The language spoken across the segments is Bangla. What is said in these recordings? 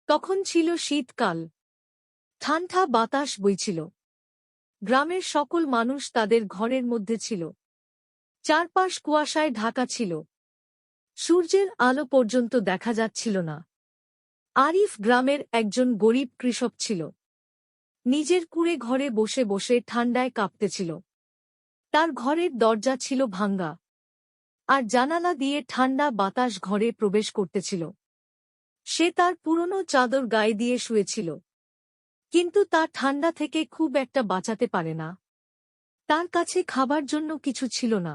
তখন ছিল শীতকাল। ঠান্ডা বাতাস বইছিল। গ্রামের সকল মানুষ তাদের ঘরের মধ্যে ছিল। চারপাশ কুয়াশায় ঢাকা ছিল। সূর্যের আলো পর্যন্ত দেখা যাচ্ছিল না। আরিফ গ্রামের একজন গরিব কৃষক ছিল। নিজের কুঁড়ে ঘরে বসে বসে ঠান্ডায় কাঁপতেছিল। তার ঘরের দরজা ছিল ভাঙ্গা, আর জানালা দিয়ে ঠান্ডা বাতাস ঘরে প্রবেশ করতেছিল। সে তার পুরনো চাদর গায়ে দিয়ে শুয়েছিল, কিন্তু তা ঠান্ডা থেকে খুব একটা বাঁচাতে পারে না। তার কাছে খাবার জন্য কিছু ছিল না।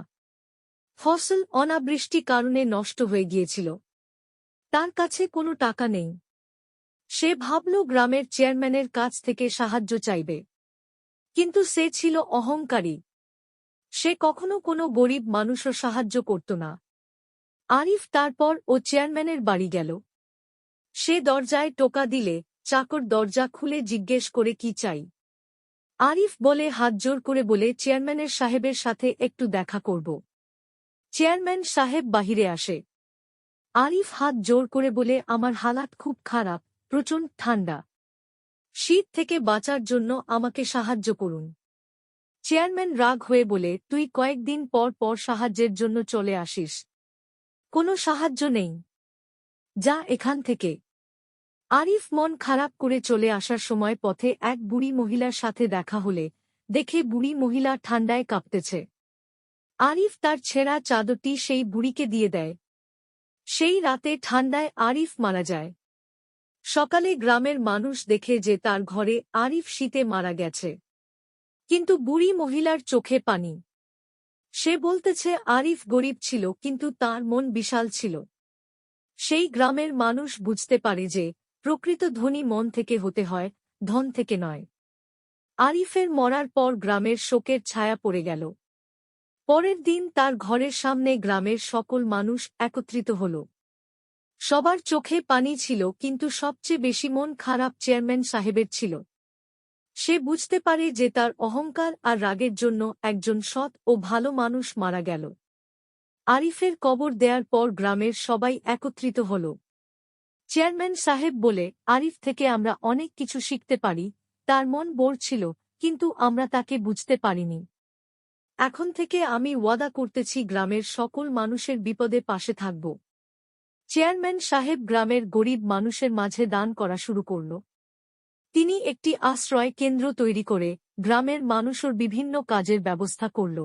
ফসল অনাবৃষ্টি কারণে নষ্ট হয়ে গিয়েছিল। তার কাছে কোনো টাকা নেই। সে ভাবল গ্রামের চেয়ারম্যানের কাছ থেকে সাহায্য চাইবে, কিন্তু সে ছিল অহংকারী। সে কখনো কোনো গরিব মানুষও সাহায্য করত না। আরিফ তারপর চেয়ারম্যানের বাড়ি গেল। সে দরজায় টোকা দিলে চাকর দরজা খুলে জিজ্ঞেস করে কি চাই। আরিফ বলে হাত জোর করে বলে চেয়ারম্যানের সাহেবের সাথে একটু দেখা করব। চেয়ারম্যান সাহেব বাহিরে আসে। আরিফ হাত জোর করে বলে আমার হালাত খুব খারাপ, প্রচণ্ড ঠান্ডা। শীত থেকে বাঁচার জন্য আমাকে সাহায্য করুন। চেয়ারম্যান রাগ হয়ে বলে তুই কয়েকদিন পর পর সাহায্যের জন্য চলে আসিস। কোনো সাহায্য নেই, যা এখান থেকে। আরিফ মন খারাপ করে চলে আসার সময় পথে এক বুড়ি মহিলার সাথে দেখা হলে দেখে বুড়ি মহিলা ঠান্ডায় কাঁপতেছে। আরিফ তার ছেঁড়া চাদরটি সেই বুড়িকে দিয়ে দেয়। সেই রাতে ঠান্ডায় আরিফ মারা যায়। সকালে গ্রামের মানুষ দেখে যে তার ঘরে আরিফ শীতে মারা গেছে, কিন্তু বুড়ি মহিলার চোখে পানি। সে বলতেছে আরিফ গরিব ছিল, কিন্তু তার মন বিশাল ছিল। সেই গ্রামের মানুষ বুঝতে পারে যে প্রকৃত ধনী মন থেকে হতে হয়, ধন থেকে নয়। আরিফের মরার পর গ্রামের শোকের ছায়া পড়ে গেল। পরের দিন তার ঘরের সামনে গ্রামের সকল মানুষ একত্রিত হল। সবার চোখে পানি ছিল, কিন্তু সবচেয়ে বেশি মন খারাপ চেয়ারম্যান সাহেবের ছিল। সে বুঝতে পারে যে তার অহংকার আর রাগের জন্য একজন সৎ ও ভালো মানুষ মারা গেল। আরিফের কবর দেওয়ার পর গ্রামের সবাই একত্রিত হল। চেয়ারম্যান সাহেব বলে আরিফ থেকে আমরা অনেক কিছু শিখতে পারি। তার মন বোর ছিল, কিন্তু আমরা তাকে বুঝতে পারিনি। এখন থেকে আমি ওয়াদা করতেছি গ্রামের সকল মানুষের বিপদে পাশে থাকব। চেয়ারম্যান সাহেব গ্রামের গরিব মানুষের মাঝে দান করা শুরু করল। তিনি একটি আশ্রয় কেন্দ্র তৈরি করে গ্রামের মানুষের বিভিন্ন কাজের ব্যবস্থা করল।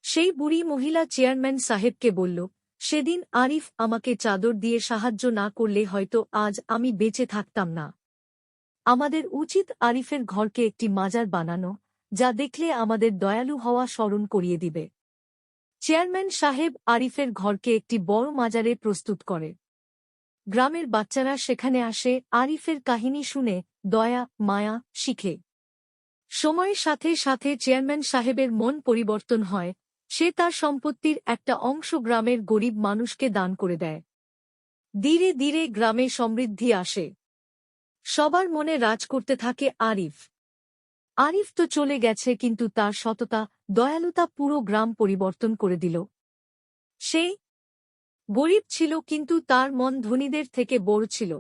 সেই বুড়ি মহিলা চেয়ারম্যান সাহেবকে বলল, সেদিন আরিফ আমাকে চাদর দিয়ে সাহায্য না করলে হয়তো আজ আমি বেঁচে থাকতাম না। আমাদের উচিত আরিফের ঘরকে একটি মাজার বানানো, যা দেখলে আমাদের দয়ালু হওয়া স্মরণ করিয়ে দিবে। চেয়ারম্যান সাহেব আরিফের ঘরকে একটি বড় মাজারে প্রস্তুত করে। গ্রামের বাচ্চারা সেখানে আসে, আরিফের কাহিনী শুনে দয়া মায়া শিখে। সময়ের সাথে সাথে চেয়ারম্যান সাহেবের মন পরিবর্তন হয়। সে তার সম্পত্তির একটা অংশ গ্রামের গরিব মানুষকে দান করে দেয়। ধীরে ধীরে গ্রামে সমৃদ্ধি আসে। সবার মনে রাজ করতে থাকে আরিফ। আরিফ তো চলে গেছে, কিন্তু তার সততা, দয়ালুতা পুরো গ্রাম পরিবর্তন করে দিল। সে গরিব ছিল, কিন্তু তার মন ধনীদের থেকে বড় ছিল।